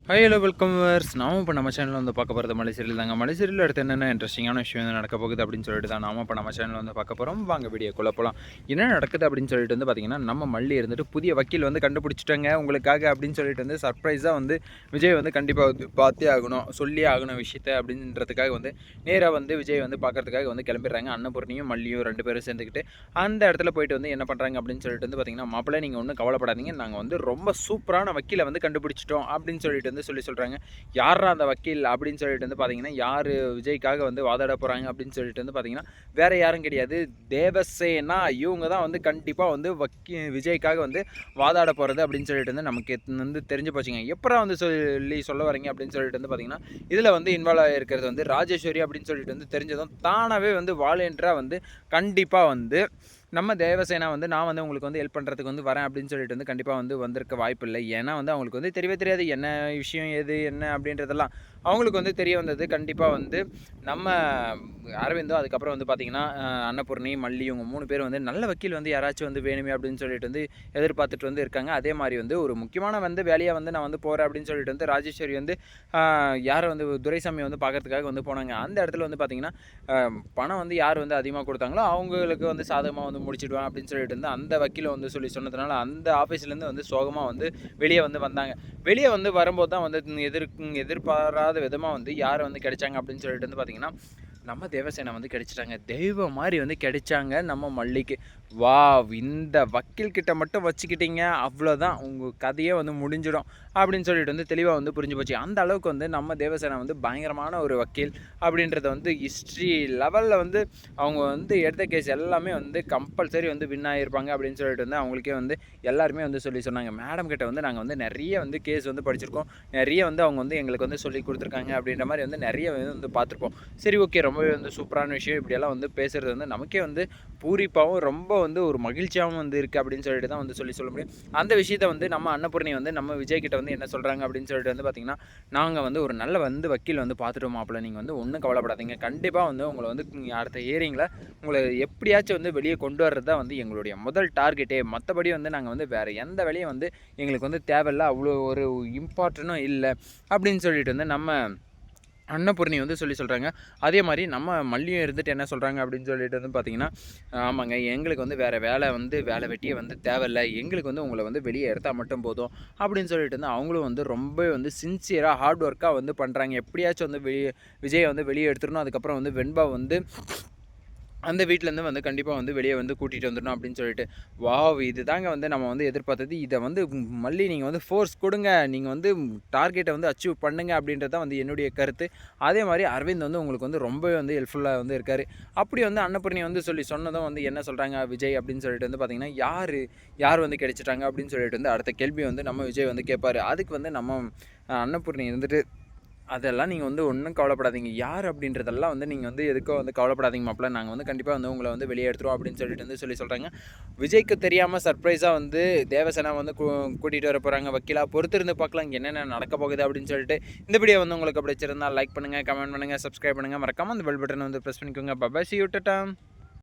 Hello welcome verse நாம இப்போ நம்ம சேனலில் வந்து பார்க்க போகிறது மலை சீரியல் தாங்க. மலை சீரியல் அடுத்து என்னென்ன இன்ட்ரெஸ்டிங்கான விஷயம் வந்து நடக்க போகுது அப்படின்னு சொல்லிட்டு தான் நாம இப்போ நம்ம சேனலில் வந்து பார்க்க போகிறோம். வாங்க வீடியோக்குள்ளே போகலாம். என்ன நடக்குது அப்படின்னு சொல்லிட்டு வந்து பார்த்தீங்கன்னா, நம்ம மல்லி இருந்துட்டு புதிய வக்கீல் வந்து கண்டுபிடிச்சிட்டாங்க உங்களுக்காக அப்படின்னு சொல்லிட்டு வந்து சர்ப்ரைஸாக வந்து விஜய் வந்து கண்டிப்பாக வந்து பார்த்தே ஆகணும், சொல்லியே ஆகணும் விஷயத்த அப்படின்றதுக்காக வந்து நேராக வந்து விஜய் வந்து பார்க்கறதுக்காக வந்து கிளம்பிடுறாங்க. அன்னபூர்ணியும் மல்லியும் 2 பேரும் சேர்ந்துக்கிட்டு அந்த இடத்துல போயிட்டு வந்து என்ன பண்ணுறாங்க அப்படின்னு சொல்லிட்டு வந்து பார்த்தீங்கன்னா, மாப்பிள்ளை நீங்கள் ஒன்றும் கவலைப்படாதீங்க, நாங்கள் வந்து ரொம்ப சூப்பரான வக்கீலை வந்து கண்டுபிடிச்சிட்டோம் அப்படின்னு சொல்லிட்டு வந்து சொல்கிறாங்க. யாரா அந்த வக்கீல் அப்படின்னு சொல்லிட்டு வந்து பார்த்தீங்கன்னா, யார் விஜய்க்காக வந்து வாதாட போகிறாங்க அப்படின்னு சொல்லிட்டு வந்து பார்த்தீங்கன்னா, வேறு யாரும் கிடையாது, தேவசேனா. இவங்க தான் வந்து கண்டிப்பாக வந்து விஜய்க்காக வந்து வாதாட போகிறது அப்படின்னு சொல்லிட்டு வந்து நமக்கு வந்து தெரிஞ்சு போச்சுங்க. எப்பறம் வந்து சொல்ல வரீங்க அப்படின்னு சொல்லிட்டு வந்து பார்த்தீங்கன்னா, இதில் வந்து இன்வால்வ் ஆகிருக்கிறது வந்து ராஜேஸ்வரி அப்படின்னு சொல்லிட்டு வந்து தெரிஞ்சதும் தானாகவே வந்து வாலண்டியராக வந்து கண்டிப்பாக வந்து நம்ம தேவசேனா வந்து நான் வந்து உங்களுக்கு வந்து ஹெல்ப் பண்ணுறதுக்கு வந்து வரேன் அப்படின்னு சொல்லிட்டு வந்து கண்டிப்பாக வந்து வந்திருக்க வாய்ப்பு இல்லை. ஏன்னா வந்து அவங்களுக்கு வந்து தெரியவே தெரியாது என்ன விஷயம் எது என்ன அப்படின்றதெல்லாம் அவங்களுக்கு வந்து தெரிய வந்தது கண்டிப்பாக வந்து நம்ம அரவிந்தோ, அதுக்கப்புறம் வந்து பார்த்திங்கன்னா அன்னபூர்ணி, மல்லி இவங்க 3 பேர் வந்து நல்ல வக்கீல் வந்து யாராச்சும் வந்து வேணுமே அப்படின்னு சொல்லிட்டு வந்து எதிர்பார்த்துட்டு வந்து இருக்காங்க. அதே மாதிரி வந்து ஒரு முக்கியமான வந்து வேலையாக வந்து நான் வந்து போகிறேன் அப்படின்னு சொல்லிட்டு வந்து ராஜேஸ்வரி வந்து யாரை வந்து துரைசாமி வந்து பார்க்கறதுக்காக வந்து போனாங்க. அந்த இடத்துல வந்து பார்த்திங்கன்னா பணம் வந்து யார் வந்து அதிகமாக கொடுத்தாங்களோ அவங்களுக்கு வந்து சாதகமாக வந்து முடிச்சிடுவேன் அப்படின்னு சொல்லிட்டு வந்து அந்த வக்கீலை வந்து சொன்னதுனால அந்த ஆஃபீஸ்லேருந்து வந்து சோகமாக வந்து வெளியே வந்து வந்தாங்க. வெளியே வந்து வரும்போது தான் வந்து எதிர்பாராத விதமாக வந்து யார் வந்து கிடைச்சாங்க அப்படின்னு சொல்லிட்டு வந்து பார்த்திங்கன்னா, நம்ம தேவசேனா வந்து கிடைச்சிட்டாங்க. தெய்வம் மாதிரி வந்து கிடைச்சாங்க நம்ம மல்லிக்கு. இந்த வக்கீல் கிட்ட மட்டும் வச்சுக்கிட்டீங்க அவ்வளோதான், உங்கள் கதையே வந்து முடிஞ்சிடும் அப்படின்னு சொல்லிட்டு வந்து தெளிவாக வந்து புரிஞ்சு போச்சு. அந்த அளவுக்கு வந்து நம்ம தேவசேனா வந்து பயங்கரமான ஒரு வக்கீல் அப்படின்றத வந்து ஹிஸ்ட்ரி லெவலில் வந்து அவங்க வந்து எடுத்த கேஸ் எல்லாமே வந்து கம்பல்சரி வந்து வின் ஆகியிருப்பாங்க அப்படின்னு சொல்லிட்டு வந்து அவங்களுக்கே வந்து எல்லாருமே வந்து சொன்னாங்க. மேடம் கிட்ட வந்து நாங்கள் வந்து நிறைய வந்து கேஸ் வந்து படிச்சிருக்கோம், நிறைய வந்து அவங்க வந்து எங்களுக்கு வந்து சொல்லி கொடுத்துருக்காங்க அப்படின்ற மாதிரி வந்து நிறைய வந்து பார்த்துருப்போம். சரி ஓகே, ரொம்பவே வந்து சூப்பரான விஷயம், இப்படியெல்லாம் வந்து பேசுகிறது வந்து நமக்கே வந்து பூரிப்பாகவும் ரொம்ப வந்து ஒரு மகிழ்ச்சியாகவும் வந்து இருக்குது அப்படின்னு சொல்லிட்டு தான் வந்து சொல்ல முடியும். அந்த விஷயத்தை வந்து நம்ம அன்னபூர்ணி வந்து நம்ம விஜய் கிட்ட வந்து என்ன சொல்கிறாங்க அப்படின்னு சொல்லிட்டு வந்து பார்த்திங்கன்னா, நாங்கள் வந்து ஒரு நல்ல வந்து வக்கீல் வந்து பார்த்துட்டோம் மாப்பிள்ள, நீங்கள் வந்து ஒன்றும் கவலைப்படாதீங்க, கண்டிப்பாக வந்து உங்களை வந்து அடுத்த ஹியரிங்கில் உங்களை எப்படியாச்சும் வந்து வெளியே கொண்டு வர்றது தான் வந்து எங்களுடைய முதல் டார்கெட்டே. மற்றபடி வந்து நாங்கள் வந்து வேறு எந்த வேலையும் வந்து எங்களுக்கு வந்து தேவையில்லை, அவ்வளோ ஒரு இம்பார்ட்டனும் இல்லை அப்படின்னு சொல்லிட்டு வந்து நம்ம அன்னபூர்ணி வந்து சொல்கிறாங்க. அதே மாதிரி நம்ம மல்லியும் இருந்துட்டு என்ன சொல்கிறாங்க அப்படின்னு சொல்லிட்டு வந்து பார்த்திங்கன்னா, ஆமாங்க எங்களுக்கு வந்து வேறு வேலை வெட்டியே வந்து தேவையில்லை, எங்களுக்கு வந்து உங்களை வந்து வெளியே எடுத்தால் மட்டும் போதும் அப்படின்னு சொல்லிட்டு வந்து அவங்களும் வந்து ரொம்ப வந்து சின்சியராக ஹார்ட் ஒர்க்காக வந்து பண்ணுறாங்க. எப்படியாச்சும் வந்து விஜயை வந்து வெளியே எடுத்துடணும், அதுக்கப்புறம் வந்து வெண்பா வந்து அந்த வீட்டிலேருந்து வந்து கண்டிப்பாக வந்து வெளியே வந்து கூட்டிகிட்டு வந்துடணும் அப்படின்னு சொல்லிட்டு. இது தாங்க வந்து நம்ம வந்து எதிர்பார்த்தது. இதை வந்து மல்லி நீங்கள் வந்து ஃபோர்ஸ் கொடுங்க, நீங்கள் வந்து டார்கெட்டை வந்து அச்சீவ் பண்ணுங்க அப்படின்றது தான் வந்து என்னுடைய கருத்து. அதே மாதிரி அரவிந்த் வந்து உங்களுக்கு வந்து ரொம்பவே வந்து ஹெல்ப்ஃபுல்லாக வந்து இருக்கார். அப்படி வந்து அன்னபூர்ணி வந்து சொன்னதும் வந்து என்ன சொல்கிறாங்க விஜய் அப்படின்னு சொல்லிட்டு வந்து பார்த்திங்கன்னா, யார் வந்து கிடைச்சிட்டாங்க அப்படின்னு சொல்லிட்டு வந்து அடுத்த கேள்வி வந்து நம்ம விஜய் வந்து கேட்பார். அதுக்கு வந்து நம்ம அன்னபூர்ணி இருந்துட்டு, அதெல்லாம் நீங்கள் வந்து ஒன்றும் கவலைப்படாதீங்க, யார் அப்படின்றதெல்லாம் வந்து நீங்கள் வந்து எதுக்கோ வந்து கவலைப்படாதீங்க மாப்பிள்ள, நாங்கள் வந்து கண்டிப்பாக வந்து உங்களை வந்து வெளியே எடுத்துருவோம் அப்படின்னு சொல்லிட்டு வந்து சொல்கிறாங்க. விஜய்க்கு தெரியாமல் சர்ப்ரைஸாக வந்து தேவசேனா வந்து கூட்டிகிட்டு வர போகிறாங்க வக்கீலாக. பொறுத்திருந்து பார்க்கலாம் என்னென்ன நடக்க போகுது அப்படின்னு சொல்லிட்டு. இந்த வீடியோ வந்து உங்களுக்கு பிடிச்சிருந்தால் லைக் பண்ணுங்கள், கமெண்ட் பண்ணுங்கள், சப்ஸ்கிரைப் பண்ணுங்கள், மறக்காமல் அந்த பெல் பட்டனை வந்து ப்ரெஸ் பண்ணிக்கோங்க. Bye, see you, Tata.